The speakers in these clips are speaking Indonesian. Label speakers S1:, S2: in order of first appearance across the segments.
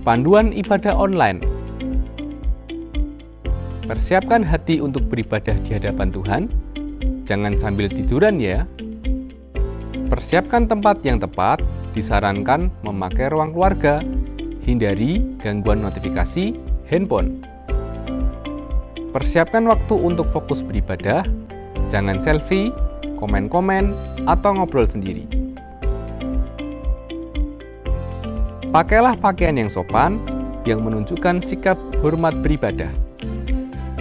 S1: Panduan ibadah online. Persiapkan hati untuk beribadah di hadapan Tuhan. Jangan sambil tiduran ya. Persiapkan tempat yang tepat. Disarankan memakai ruang keluarga. Hindari gangguan notifikasi handphone. Persiapkan waktu untuk fokus beribadah. Jangan selfie, komen-komen, atau ngobrol sendiri. Pakailah pakaian yang sopan, yang menunjukkan sikap hormat beribadah.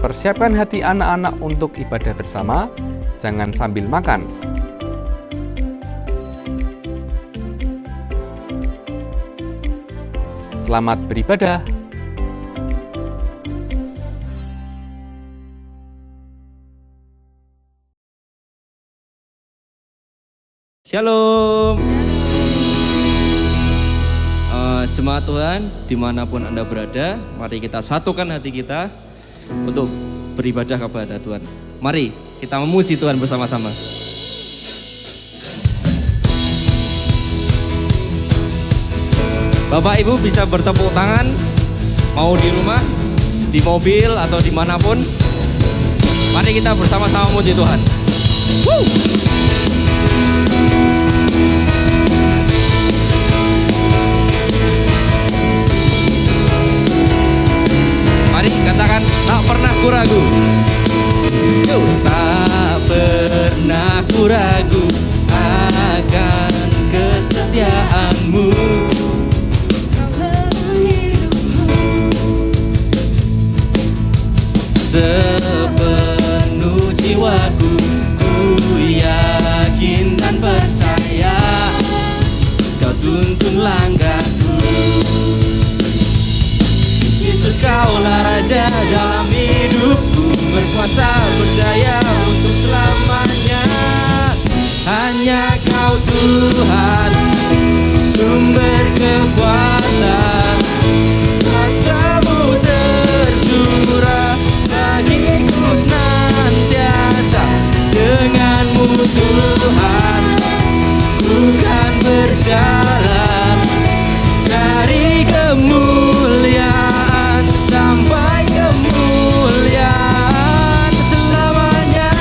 S1: Persiapkan hati anak-anak untuk ibadah bersama, jangan sambil makan. Selamat beribadah.
S2: Shalom. Jemaat Tuhan, dimanapun Anda berada, mari kita satukan hati kita untuk beribadah kepada Tuhan. Mari kita memuji Tuhan bersama-sama. Bapak Ibu bisa bertepuk tangan, mau di rumah, di mobil, atau dimanapun. Mari kita bersama-sama memuji Tuhan. Woo! Mari katakan, tak pernah ku ragu. Tak pernah ku ragu akan kesetiaanmu. Sepenuh jiwaku ku yakin dan percaya, kau tuntun langkahku. Yesus, kaulah Raja dalam hidupku, berkuasa berdaya untuk selamanya. Hanya Kau Tuhan, sumber kekuatan, kuasa-Mu tercurah bagiku senantiasa. Dengan-Mu Tuhan, ku kan berjalan dari kemuliaan sampai kemuliaan selamanya.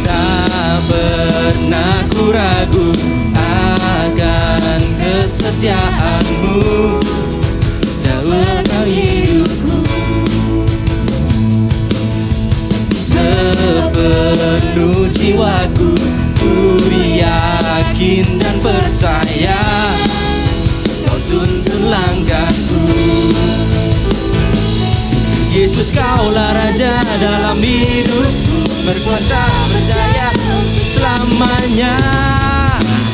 S2: Tak pernah ku ragu akan kesetiaanmu dalam hidupku. Sepenuh jiwaku ku yakin dan percaya, kau tuntun langkahku. Yesus, kaulah Raja dalam hidupku, berkuasa berdaya selamanya.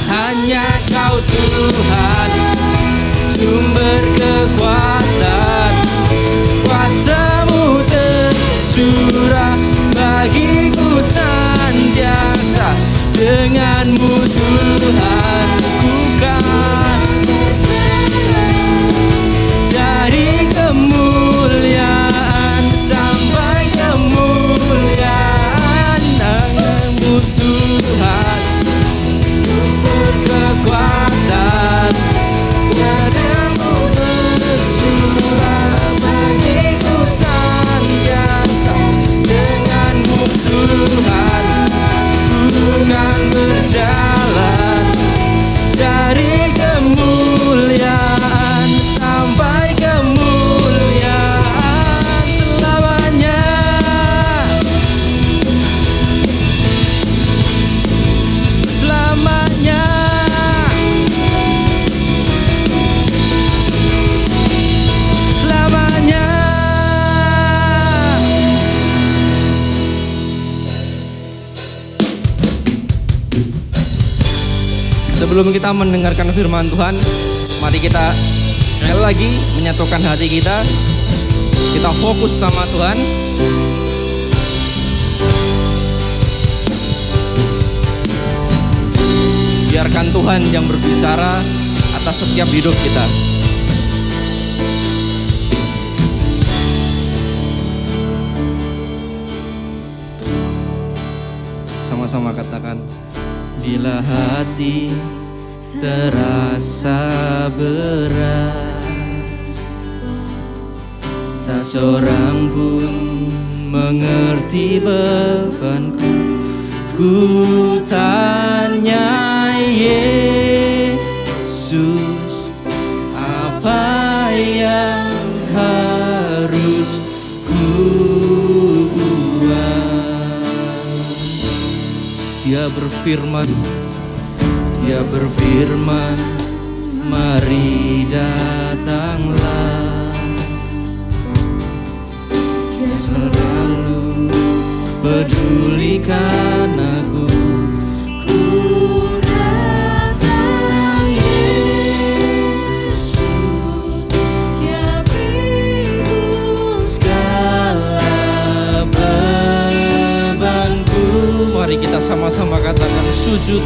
S2: Hanya Kau Tuhan, sumber kekuatan, kuasa-Mu tercurah bagiku senantiasa. Dengan-Mu Tuhan, ku kan dari kemuliaan sampai kemuliaan. Dengan-Mu Tuhan, sumber kekuatan, kuasa-Mu tercurah bagiku senantiasa. Dengan-Mu Tuhan, bukan berjalan dari kemuliaan sampai kemuliaan selamanya. Selamanya. Selamanya. Sebelum kita mendengarkan firman Tuhan, mari kita sekali lagi menyatukan hati kita. Kita fokus sama Tuhan. Biarkan Tuhan yang berbicara atas setiap hidup kita. Sama-sama katakan, Bila hati terasa berat, tak seorang pun mengerti bebanku. Ku tanya Yesus, apa yang harus ku buat? Dia berfirman, mari datanglah. Dia selalu pedulikan aku. Ku datang Yesus, Dia pikul segala bebanku. Mari kita sama-sama katakan sujud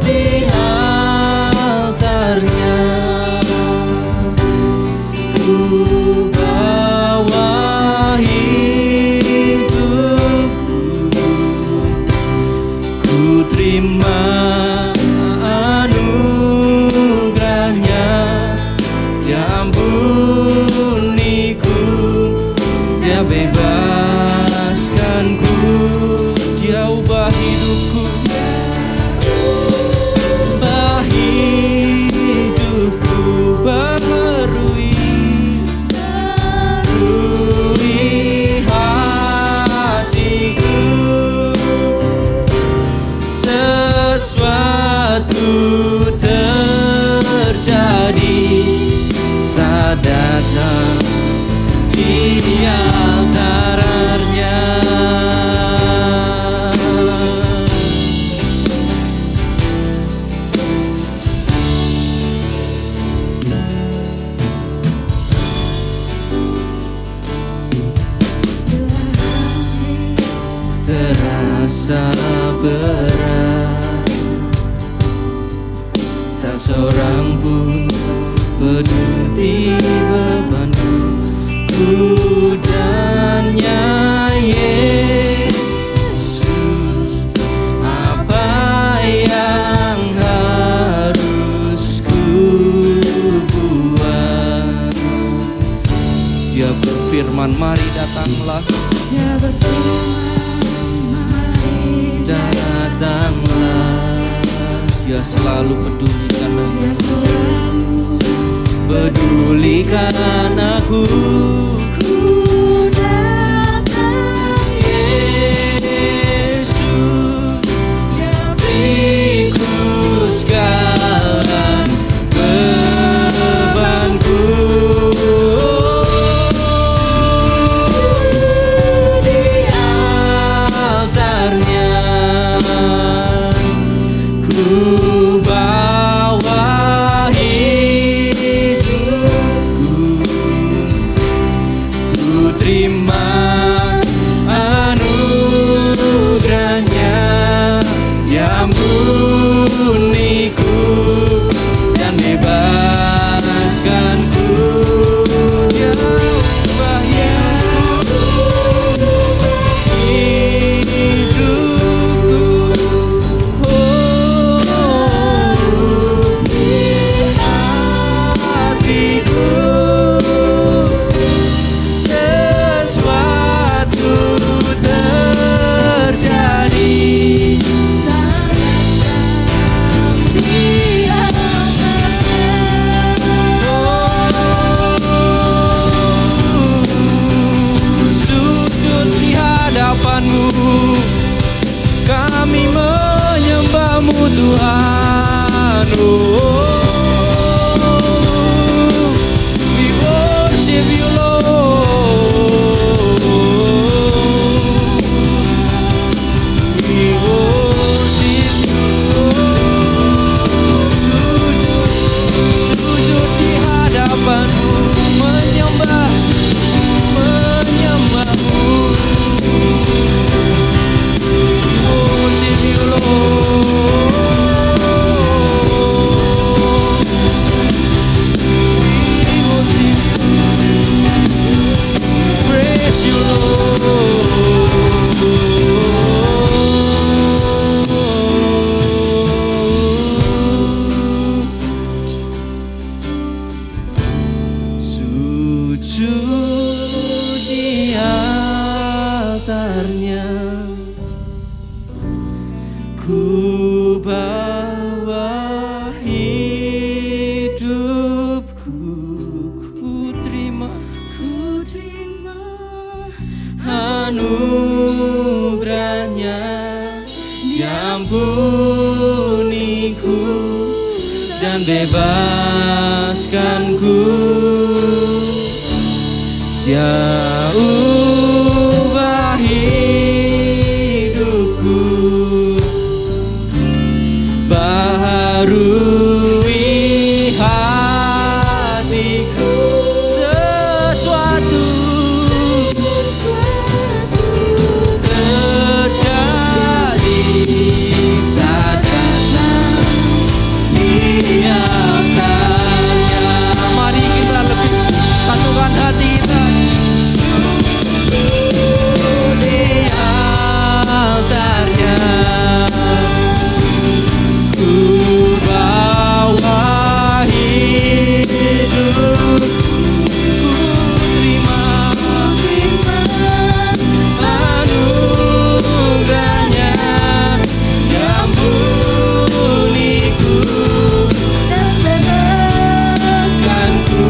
S2: di altarnya. Ku bawa hidupku, ku terima anugerahnya. Dia ampuniku, Dia bebaskanku, Dia ubah hidupku, ubah hidupku, barui hatiku. Sesuatu terjadi saat datang di altarnya. Terasa berat, tak seorang pun peduli bebanku. Ku tanya Yesus, apa yang harus ku buat? Dia berfirman, mari datanglah. Dia berfirman, datanglah. Dia selalu pedulikan aku. Ku datang Yesus, Dia pikul segala bebanku. Di altarnya ku bawa hidupku, ku terima anugerahnya. Dia ampuniku dan bebaskanku. Dia ubah hidupku. Hatiku sesuatu di altarnya, ku bawa hidupku, ku terima anugerahnya, diampuniku dan bebaskanku. Dia ubah hidupku, baharui hatiku, sesuatu terjadi saat datang di altarnya. Mari kita lebih satukan hati kita. Di altarnya, ku bawa hidup, ku terima anugerahnya, diampuniku dan bebaskanku.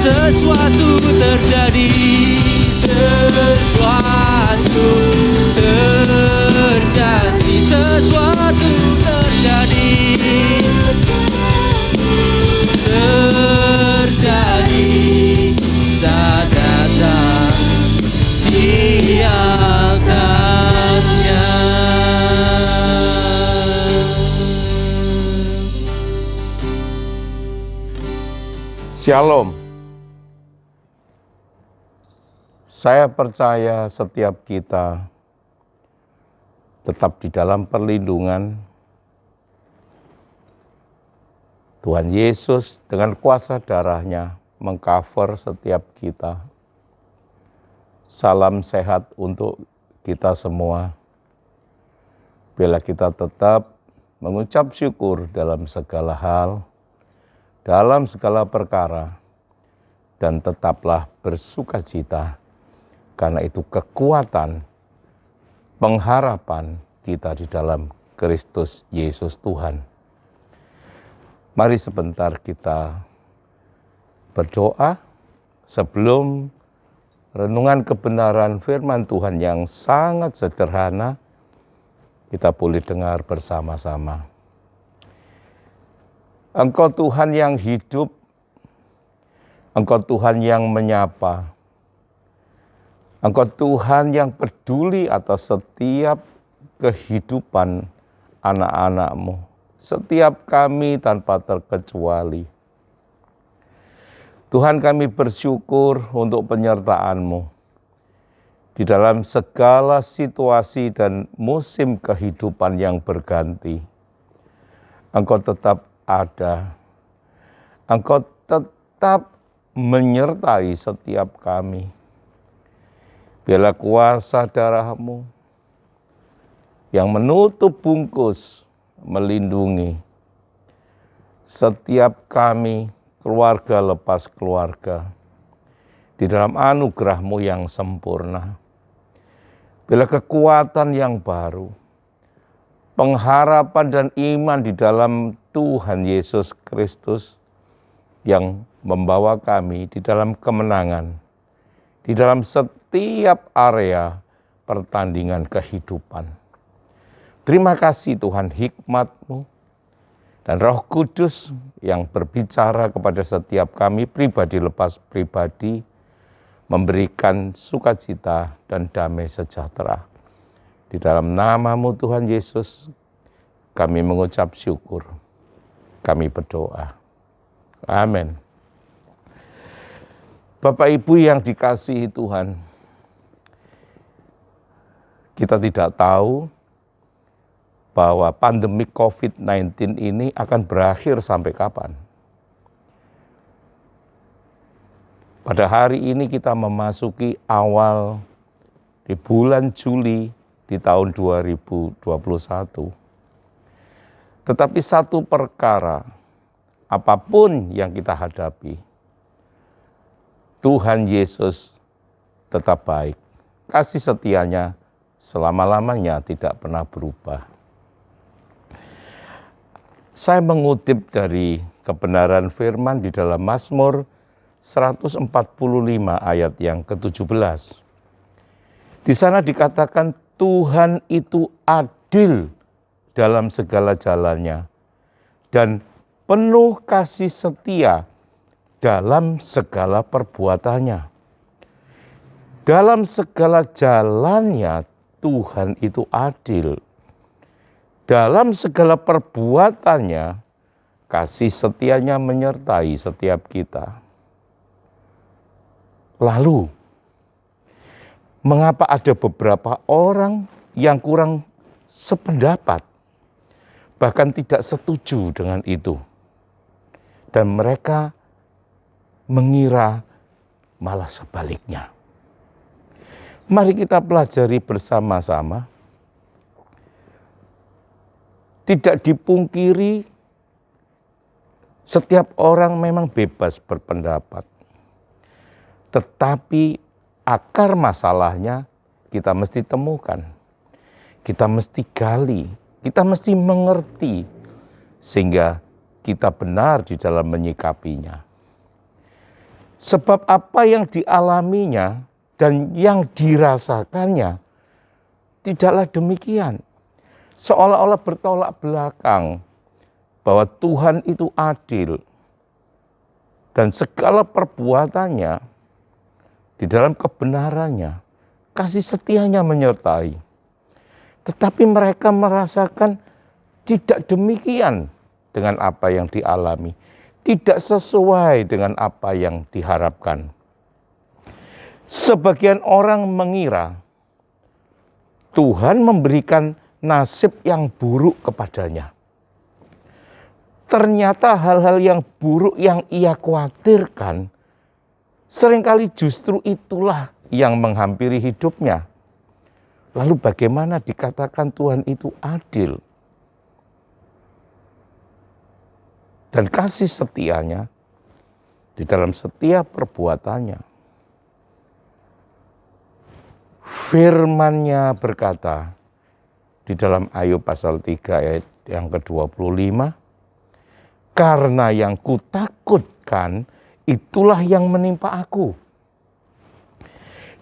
S2: Sesuatu terjadi, sesuatu terjadi, sesuatu terjadi, terjadi saat datang di altarnya.
S3: Shalom. Saya percaya setiap kita tetap di dalam perlindungan Tuhan Yesus dengan kuasa darahnya mengcover setiap kita. Salam sehat untuk kita semua. Bila kita tetap mengucap syukur dalam segala hal, dalam segala perkara, dan tetaplah bersukacita. Karena itu kekuatan, pengharapan kita di dalam Kristus Yesus Tuhan. Mari sebentar kita berdoa sebelum renungan kebenaran firman Tuhan yang sangat sederhana kita boleh dengar bersama-sama. Engkau Tuhan yang hidup, Engkau Tuhan yang menyapa, Engkau Tuhan yang peduli atas setiap kehidupan anak-anak-Mu, setiap kami tanpa terkecuali. Tuhan, kami bersyukur untuk penyertaan-Mu di dalam segala situasi dan musim kehidupan yang berganti. Engkau tetap ada, Engkau tetap menyertai setiap kami. Biarlah kuasa darah-Mu yang menutup bungkus, melindungi setiap kami, keluarga lepas keluarga, di dalam anugerah-Mu yang sempurna. Biarlah kekuatan yang baru, pengharapan dan iman di dalam Tuhan Yesus Kristus yang membawa kami di dalam kemenangan, di dalam setiap area pertandingan kehidupan. Terima kasih Tuhan, hikmat-Mu dan Roh Kudus yang berbicara kepada setiap kami pribadi lepas pribadi, memberikan sukacita dan damai sejahtera. Di dalam nama-Mu Tuhan Yesus, kami mengucap syukur. kami berdoa. Amin. Bapak Ibu yang dikasihi Tuhan, kita tidak tahu bahwa pandemi COVID-19 ini akan berakhir sampai kapan. Pada hari ini kita memasuki awal di bulan Juli di tahun 2021. Tetapi satu perkara, apapun yang kita hadapi, Tuhan Yesus tetap baik. Kasih setianya selama-lamanya tidak pernah berubah. Saya mengutip dari kebenaran firman di dalam Mazmur 145 ayat yang ke-17. Di sana dikatakan Tuhan itu adil dalam segala jalannya dan penuh kasih setia dalam segala perbuatannya. Dalam segala jalannya Tuhan itu adil. Dalam segala perbuatannya kasih setianya menyertai setiap kita. Lalu, mengapa ada beberapa orang yang kurang sependapat, bahkan tidak setuju dengan itu, dan mereka mengira malah sebaliknya? Mari kita pelajari bersama-sama. Tidak dipungkiri, setiap orang memang bebas berpendapat. Tetapi akar masalahnya kita mesti temukan. Kita mesti gali, kita mesti mengerti, sehingga kita benar di dalam menyikapinya. Sebab apa yang dialaminya dan yang dirasakannya tidaklah demikian. Seolah-olah bertolak belakang bahwa Tuhan itu adil dan segala perbuatannya di dalam kebenarannya, kasih setianya menyertai. Tetapi mereka merasakan tidak demikian dengan apa yang dialami, tidak sesuai dengan apa yang diharapkan. Sebagian orang mengira Tuhan memberikan nasib yang buruk kepadanya. Ternyata hal-hal yang buruk yang ia khawatirkan seringkali justru itulah yang menghampiri hidupnya. Lalu bagaimana dikatakan Tuhan itu adil? Dan kasih setianya di dalam setiap perbuatannya. Firman-Nya berkata di dalam Ayub pasal 3 ayat yang ke-25, karena yang kutakutkan itulah yang menimpa aku.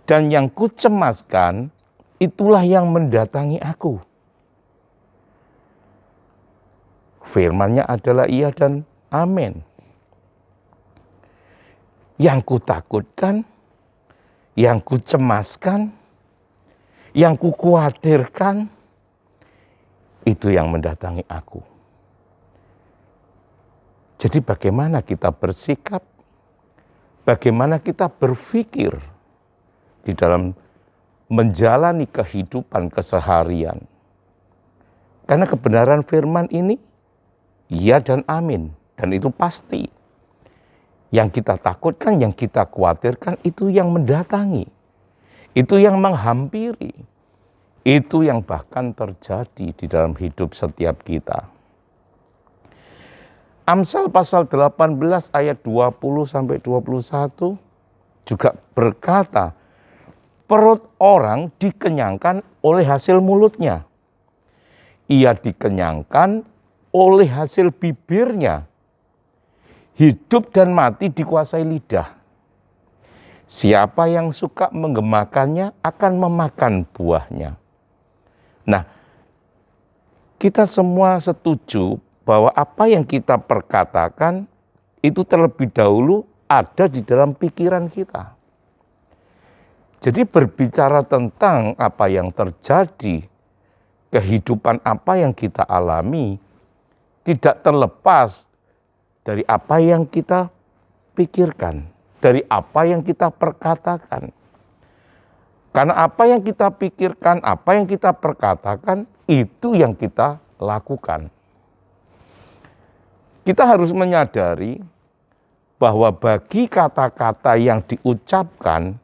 S3: Dan yang kucemaskan itulah yang mendatangi aku. Firman-Nya adalah iya dan amin. Yang kutakutkan, yang kucemaskan, yang kukhawatirkan, itu yang mendatangi aku. Jadi bagaimana kita bersikap, bagaimana kita berpikir di dalam menjalani kehidupan keseharian. Karena kebenaran firman ini, iya dan amin, dan itu pasti. Yang kita takutkan, yang kita khawatirkan, itu yang mendatangi. Itu yang menghampiri. Itu yang bahkan terjadi di dalam hidup setiap kita. Amsal pasal 18 ayat 20-21 juga berkata, perut orang dikenyangkan oleh hasil mulutnya. Ia dikenyangkan oleh hasil bibirnya. Hidup dan mati dikuasai lidah. Siapa yang suka menggemakannya akan memakan buahnya. Nah, kita semua setuju bahwa apa yang kita perkatakan itu terlebih dahulu ada di dalam pikiran kita. Jadi berbicara tentang apa yang terjadi, kehidupan apa yang kita alami, tidak terlepas dari apa yang kita pikirkan, dari apa yang kita perkatakan. Karena apa yang kita pikirkan, apa yang kita perkatakan, itu yang kita lakukan. Kita harus menyadari bahwa bagi kata-kata yang diucapkan,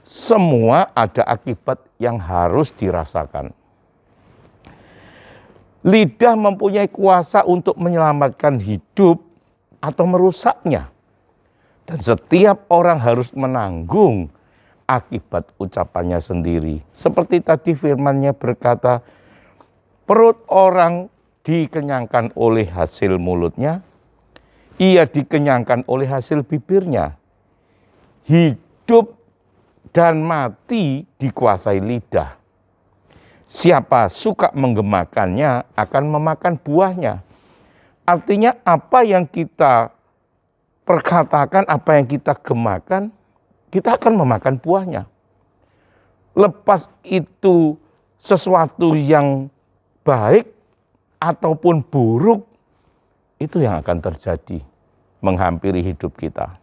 S3: semua ada akibat yang harus dirasakan. Lidah mempunyai kuasa untuk menyelamatkan hidup atau merusaknya. Dan setiap orang harus menanggung akibat ucapannya sendiri. Seperti tadi firman-Nya berkata, perut orang dikenyangkan oleh hasil mulutnya, ia dikenyangkan oleh hasil bibirnya. Hidup dan mati dikuasai lidah. Siapa suka menggemakannya akan memakan buahnya. Artinya apa yang kita perkatakan, apa yang kita gemakan, kita akan memakan buahnya. Lepas itu sesuatu yang baik ataupun buruk, itu yang akan terjadi menghampiri hidup kita.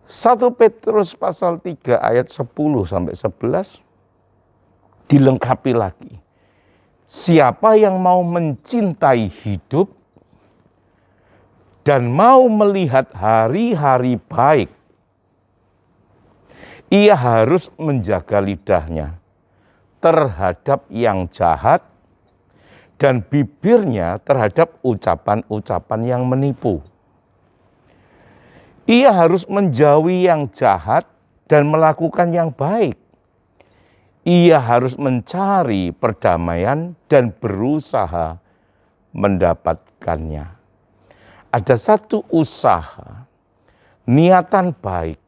S3: 1 Petrus pasal 3 ayat 10 sampai 11 dilengkapi lagi. Siapa yang mau mencintai hidup dan mau melihat hari-hari baik, ia harus menjaga lidahnya terhadap yang jahat dan bibirnya terhadap ucapan-ucapan yang menipu. Ia harus menjauhi yang jahat dan melakukan yang baik. Ia harus mencari perdamaian dan berusaha mendapatkannya. Ada satu usaha, niatan baik,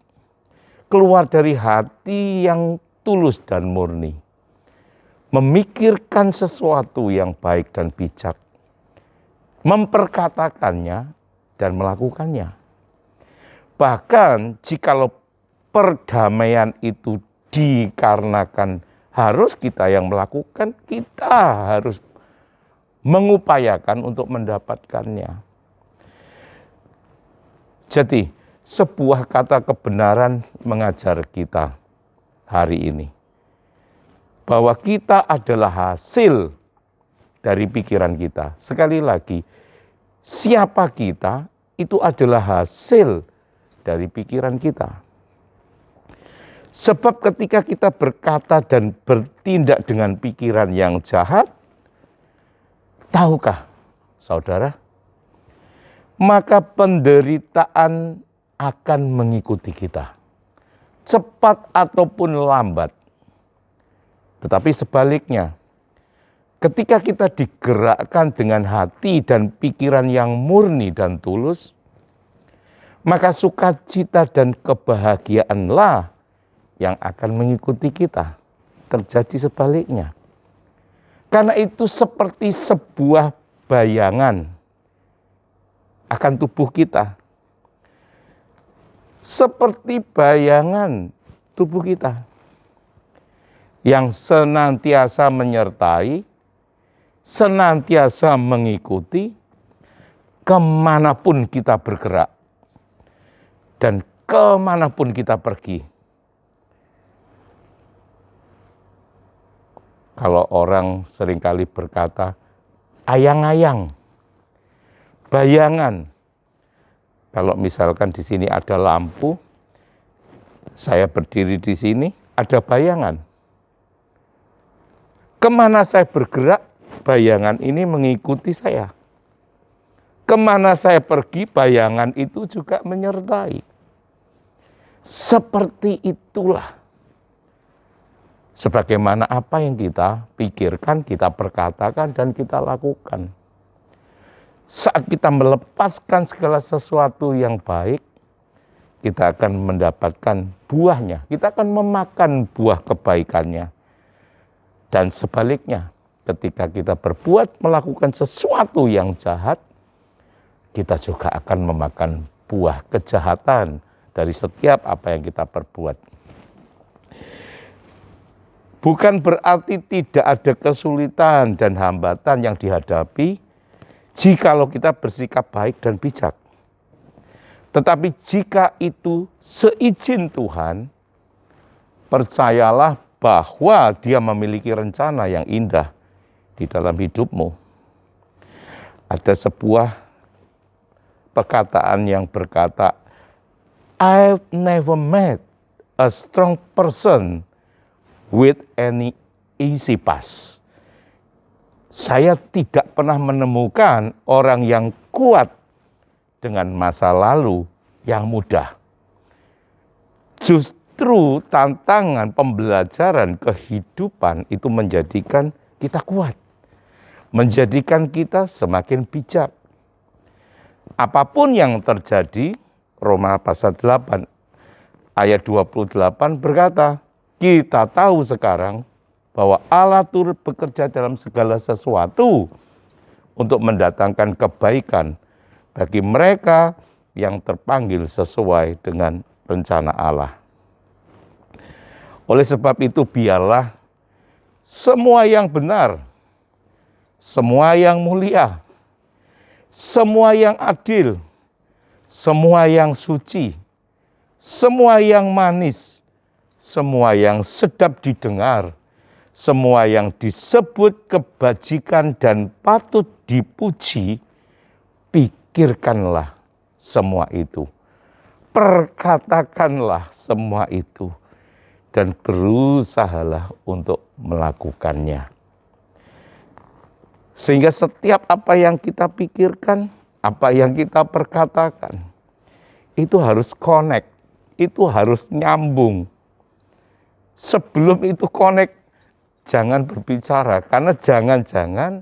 S3: keluar dari hati yang tulus dan murni. Memikirkan sesuatu yang baik dan bijak. Memperkatakannya dan melakukannya. Bahkan jikalau perdamaian itu dikarenakan harus kita yang melakukan, kita harus mengupayakan untuk mendapatkannya. Jadi, sebuah kata kebenaran mengajar kita hari ini bahwa kita adalah hasil dari pikiran kita. Sekali lagi, siapa kita itu adalah hasil dari pikiran kita. Sebab ketika kita berkata dan bertindak dengan pikiran yang jahat, tahukah saudara, maka penderitaan akan mengikuti kita, cepat ataupun lambat. Tetapi sebaliknya, ketika kita digerakkan dengan hati dan pikiran yang murni dan tulus, maka sukacita dan kebahagiaanlah yang akan mengikuti kita. Terjadi sebaliknya. Karena itu seperti sebuah bayangan akan tubuh kita. Seperti bayangan tubuh kita yang senantiasa menyertai, senantiasa mengikuti kemanapun kita bergerak dan kemanapun kita pergi. Kalau orang seringkali berkata, ayang-ayang, bayangan. Kalau misalkan di sini ada lampu, saya berdiri di sini, ada bayangan. Kemana saya bergerak, bayangan ini mengikuti saya. Kemana saya pergi, bayangan itu juga menyertai. Seperti itulah. Sebagaimana apa yang kita pikirkan, kita perkatakan, dan kita lakukan. Saat kita melepaskan segala sesuatu yang baik, kita akan mendapatkan buahnya. Kita akan memakan buah kebaikannya. Dan sebaliknya, ketika kita berbuat melakukan sesuatu yang jahat, kita juga akan memakan buah kejahatan dari setiap apa yang kita perbuat. Bukan berarti tidak ada kesulitan dan hambatan yang dihadapi jikalau kita bersikap baik dan bijak. Tetapi jika itu seizin Tuhan, percayalah bahwa Dia memiliki rencana yang indah di dalam hidupmu. Ada sebuah perkataan yang berkata, I've never met a strong person with any easy past. Saya tidak pernah menemukan orang yang kuat dengan masa lalu yang mudah. Justru tantangan pembelajaran kehidupan itu menjadikan kita kuat. Menjadikan kita semakin bijak. Apapun yang terjadi, Roma pasal 8 ayat 28 berkata, kita tahu sekarang bahwa Allah turut bekerja dalam segala sesuatu untuk mendatangkan kebaikan bagi mereka yang terpanggil sesuai dengan rencana Allah. Oleh sebab itu biarlah semua yang benar, semua yang mulia, semua yang adil, semua yang suci, semua yang manis, semua yang sedap didengar, semua yang disebut kebajikan dan patut dipuji, pikirkanlah semua itu, perkatakanlah semua itu, dan berusahalah untuk melakukannya. Sehingga setiap apa yang kita pikirkan, apa yang kita perkatakan, itu harus connect, itu harus nyambung. Sebelum itu connect, jangan berbicara, karena jangan-jangan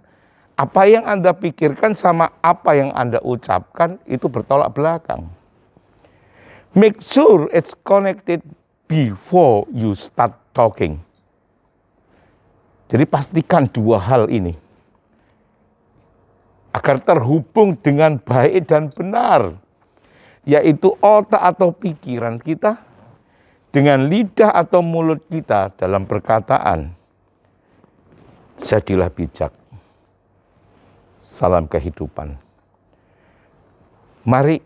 S3: apa yang Anda pikirkan sama apa yang Anda ucapkan itu bertolak belakang. Make sure it's connected before you start talking. Jadi pastikan dua hal ini agar terhubung dengan baik dan benar, yaitu otak atau pikiran kita dengan lidah atau mulut kita dalam perkataan. Jadilah bijak. Salam kehidupan. Mari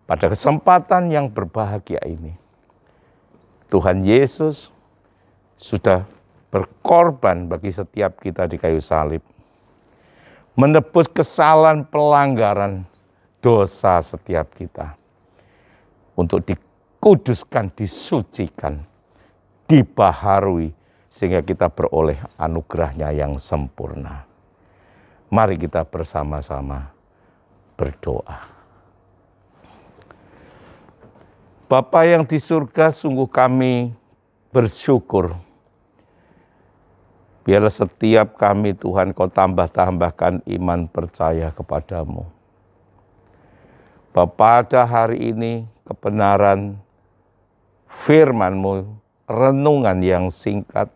S3: pada kesempatan yang berbahagia ini, Tuhan Yesus sudah berkorban bagi setiap kita di kayu salib, menebus kesalahan pelanggaran dosa setiap kita, untuk dikuduskan, disucikan, dibaharui, sehingga kita beroleh anugerahnya yang sempurna. Mari kita bersama-sama berdoa. Bapa yang di surga, sungguh kami bersyukur. Biarlah setiap kami Tuhan Kau tambah-tambahkan iman percaya kepadamu. Bapa, pada hari ini kebenaran firman-Mu, renungan yang singkat,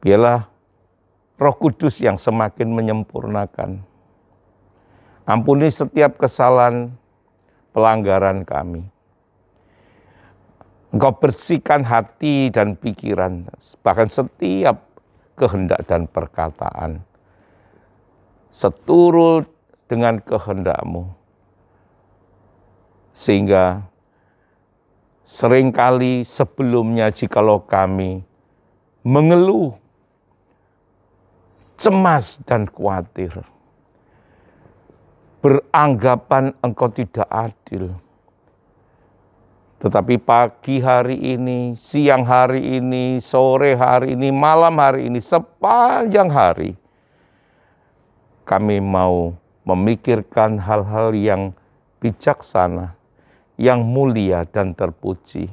S3: biarlah Roh Kudus yang semakin menyempurnakan. Ampuni setiap kesalahan, pelanggaran kami. Engkau bersihkan hati dan pikiran, bahkan setiap kehendak dan perkataan, seturut dengan kehendak-Mu. Sehingga seringkali sebelumnya jikalau kami mengeluh, cemas dan khawatir, beranggapan Engkau tidak adil. Tetapi pagi hari ini, siang hari ini, sore hari ini, malam hari ini, sepanjang hari, kami mau memikirkan hal-hal yang bijaksana, yang mulia dan terpuji,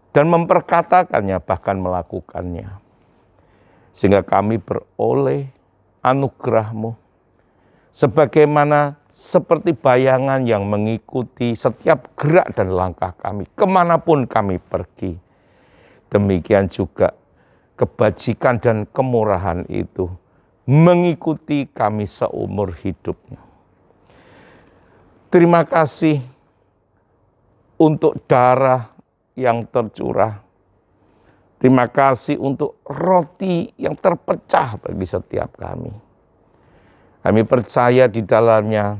S3: dan memperkatakannya, bahkan melakukannya. Sehingga kami beroleh anugerah-Mu, sebagaimana seperti bayangan yang mengikuti setiap gerak dan langkah kami, kemanapun kami pergi. Demikian juga kebajikan dan kemurahan itu mengikuti kami seumur hidupnya. Terima kasih untuk darah yang tercurah. Terima kasih untuk roti yang terpecah bagi setiap kami. Kami percaya di dalamnya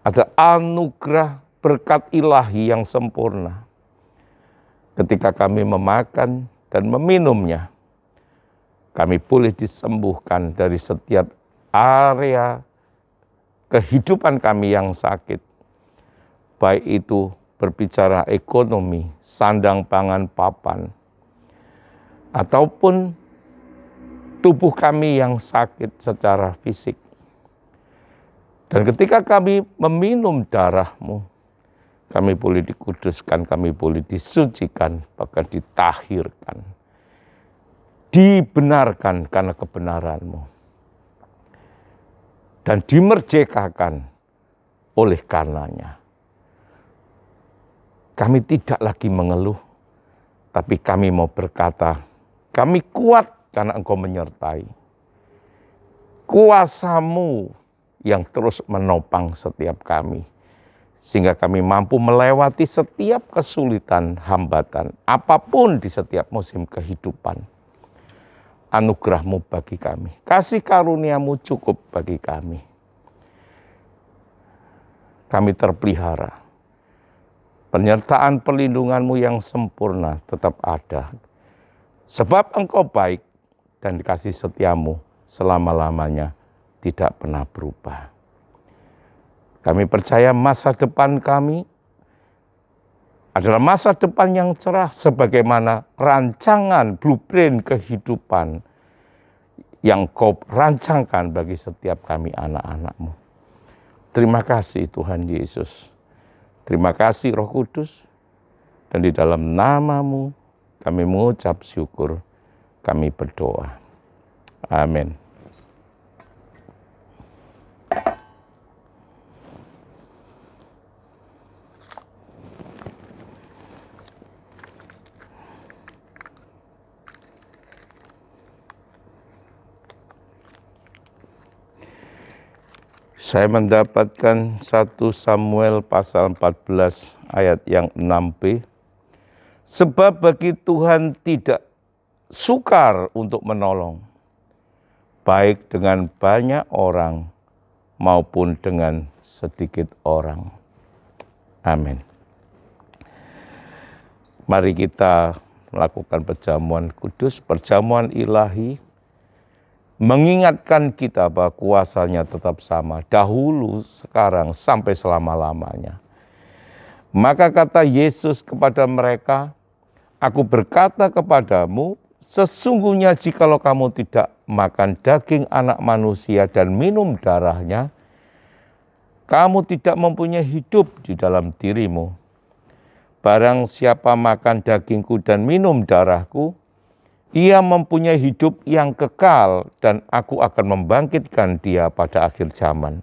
S3: ada anugerah berkat ilahi yang sempurna. Ketika kami memakan dan meminumnya, kami boleh disembuhkan dari setiap area kehidupan kami yang sakit. Baik itu berbicara ekonomi, sandang pangan papan, ataupun tubuh kami yang sakit secara fisik. Dan ketika kami meminum darah-Mu, kami boleh dikuduskan, kami boleh disucikan, bahkan ditahirkan. Dibenarkan karena kebenaran-Mu. Dan dimerdekakan oleh karenanya. Kami tidak lagi mengeluh, tapi kami mau berkata, kami kuat karena Engkau menyertai. Kuasa-Mu yang terus menopang setiap kami. Sehingga kami mampu melewati setiap kesulitan, hambatan, apapun di setiap musim kehidupan. Anugerah-Mu bagi kami. Kasih karunia-Mu cukup bagi kami. Kami terpelihara. Penyertaan perlindungan-Mu yang sempurna tetap ada. Sebab Engkau baik dan kasih setia-Mu selama-lamanya tidak pernah berubah. Kami percaya masa depan kami adalah masa depan yang cerah sebagaimana rancangan blueprint kehidupan yang Kau rancangkan bagi setiap kami anak-anak-Mu. Terima kasih Tuhan Yesus. Terima kasih Roh Kudus. Dan di dalam nama-Mu kami mengucap syukur, kami berdoa. Amin. Saya mendapatkan 1 Samuel pasal 14 ayat yang 6b. Sebab bagi Tuhan tidak sukar untuk menolong, baik dengan banyak orang maupun dengan sedikit orang. Amin. Mari kita melakukan perjamuan kudus, perjamuan ilahi, mengingatkan kita bahwa kuasanya tetap sama, dahulu, sekarang, sampai selama-lamanya. Maka kata Yesus kepada mereka, Aku berkata kepadamu, sesungguhnya jikalau kamu tidak makan daging anak manusia dan minum darahnya, kamu tidak mempunyai hidup di dalam dirimu. Barang siapa makan dagingku dan minum darahku, ia mempunyai hidup yang kekal dan aku akan membangkitkan dia pada akhir zaman.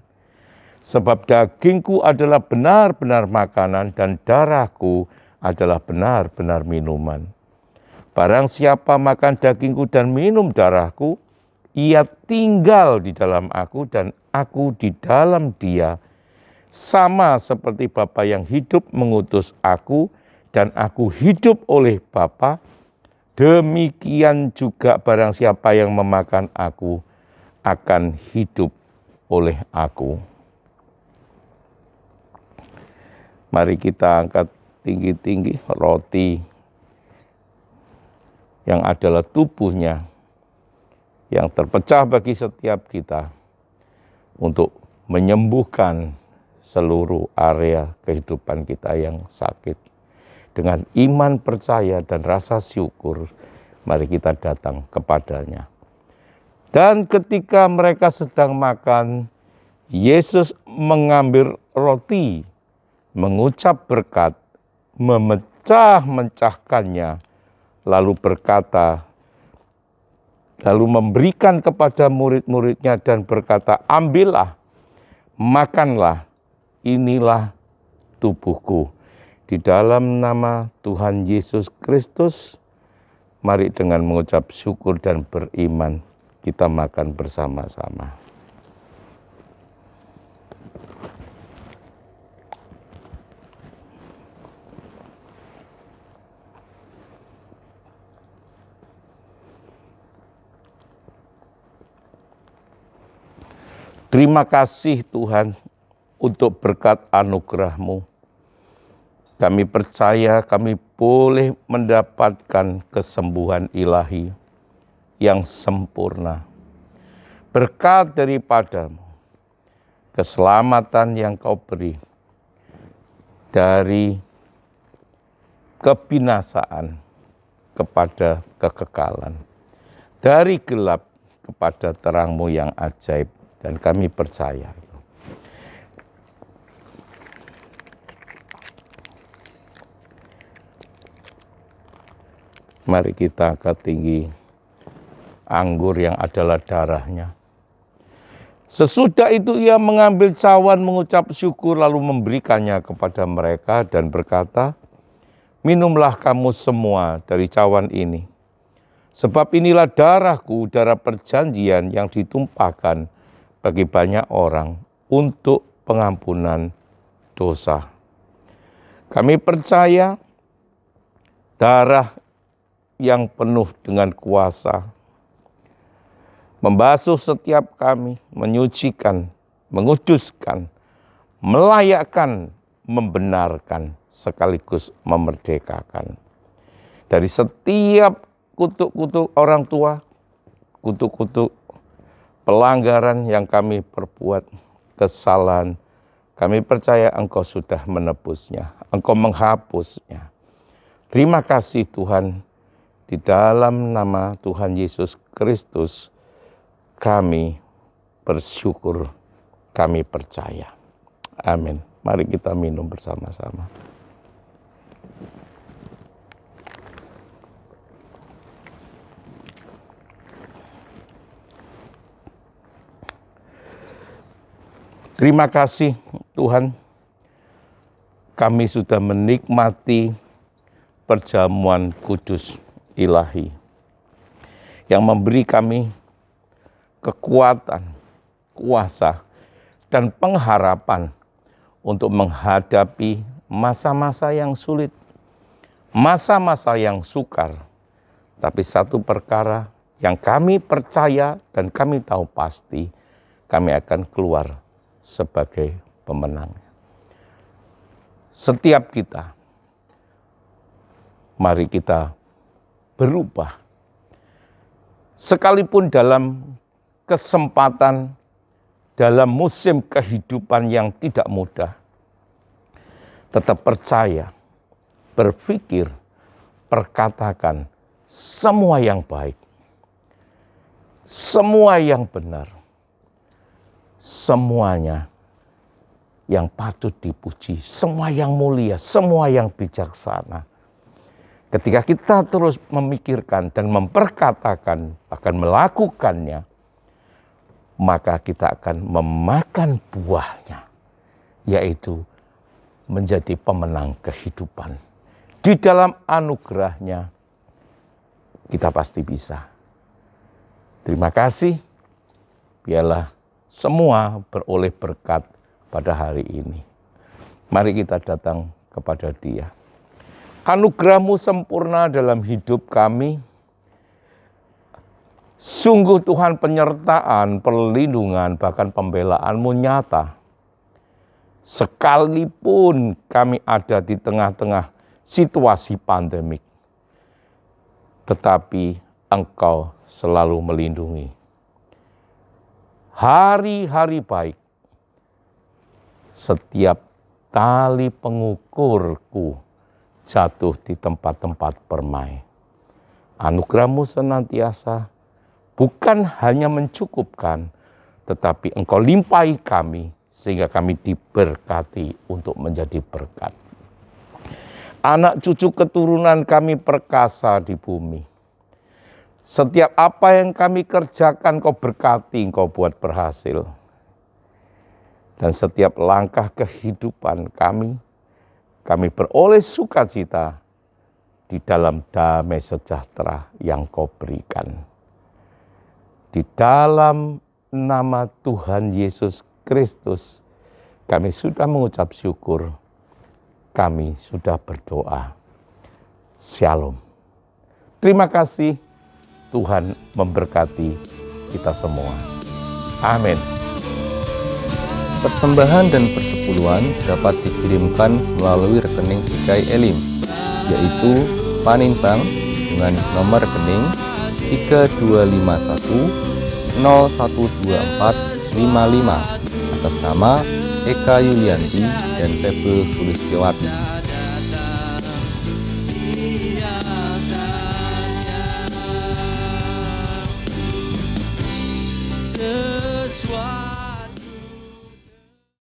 S3: Sebab dagingku adalah benar-benar makanan dan darahku adalah benar-benar minuman. Barang siapa makan dagingku dan minum darahku, ia tinggal di dalam aku dan aku di dalam dia. Sama seperti Bapa yang hidup mengutus aku dan aku hidup oleh Bapa, demikian juga barang siapa yang memakan aku akan hidup oleh aku. Mari kita angkat tinggi-tinggi roti yang adalah tubuhnya yang terpecah bagi setiap kita untuk menyembuhkan seluruh area kehidupan kita yang sakit. Dengan iman, percaya, dan rasa syukur, mari kita datang kepadanya. Dan ketika mereka sedang makan, Yesus mengambil roti, mengucap berkat, memecah-mecahkannya, lalu berkata, lalu memberikan kepada murid-muridnya dan berkata, ambillah, makanlah, inilah tubuhku. Di dalam nama Tuhan Yesus Kristus, mari dengan mengucap syukur dan beriman, kita makan bersama-sama. Terima kasih Tuhan untuk berkat anugerah-Mu. Kami percaya kami boleh mendapatkan kesembuhan ilahi yang sempurna. Berkat daripada-Mu, keselamatan yang Kau beri dari kebinasaan kepada kekekalan, dari gelap kepada terang-Mu yang ajaib, dan kami percaya. Mari kita angkat tinggi anggur yang adalah darah-Nya. Sesudah itu Ia mengambil cawan, mengucap syukur, lalu memberikannya kepada mereka dan berkata, "Minumlah kamu semua dari cawan ini. Sebab inilah darah-Ku, darah perjanjian yang ditumpahkan bagi banyak orang untuk pengampunan dosa." Kami percaya darah yang penuh dengan kuasa membasuh setiap kami, menyucikan, menguduskan, melayakkan, membenarkan, sekaligus memerdekakan dari setiap kutuk-kutuk orang tua, kutuk-kutuk pelanggaran yang kami perbuat, kesalahan. Kami percaya Engkau sudah menebusnya, Engkau menghapusnya. Terima kasih Tuhan, di dalam nama Tuhan Yesus Kristus kami bersyukur, kami percaya. Amin. Mari kita minum bersama-sama. Terima kasih Tuhan, kami sudah menikmati perjamuan kudus ilahi yang memberi kami kekuatan, kuasa, dan pengharapan untuk menghadapi masa-masa yang sulit, masa-masa yang sukar. Tapi satu perkara yang kami percaya dan kami tahu pasti, kami akan keluar sebagai pemenang. Setiap kita, mari kita berubah. Sekalipun dalam kesempatan, dalam musim kehidupan yang tidak mudah, tetap percaya, berpikir, perkatakan semua yang baik, semua yang benar, semuanya yang patut dipuji, semua yang mulia, semua yang bijaksana. Ketika kita terus memikirkan dan memperkatakan, bahkan melakukannya, maka kita akan memakan buahnya, yaitu menjadi pemenang kehidupan. Di dalam anugerah-Nya, kita pasti bisa. Terima kasih, biarlah semua beroleh berkat pada hari ini. Mari kita datang kepada Dia. Anugerah-Mu sempurna dalam hidup kami. Sungguh Tuhan, penyertaan, perlindungan, bahkan pembelaan-Mu nyata. Sekalipun kami ada di tengah-tengah situasi pandemik, tetapi Engkau selalu melindungi. Hari-hari baik, setiap tali pengukurku jatuh di tempat-tempat permai. Anugerah-Mu senantiasa bukan hanya mencukupkan, tetapi Engkau limpahi kami, sehingga kami diberkati untuk menjadi berkat. Anak cucu keturunan kami perkasa di bumi. Setiap apa yang kami kerjakan Kau berkati, Kau buat berhasil. Dan setiap langkah kehidupan kami beroleh sukacita di dalam damai sejahtera yang Kau berikan. Di dalam nama Tuhan Yesus Kristus, kami sudah mengucap syukur, kami sudah berdoa. Shalom. Terima kasih, Tuhan memberkati kita semua. Amin.
S4: Persembahan dan persepuluhan dapat dikirimkan melalui rekening GKI Elim, yaitu Paninbank dengan nomor rekening 3251 012455 atas nama Eka Yulianti dan Febe Sulistiawati.
S2: Sesuai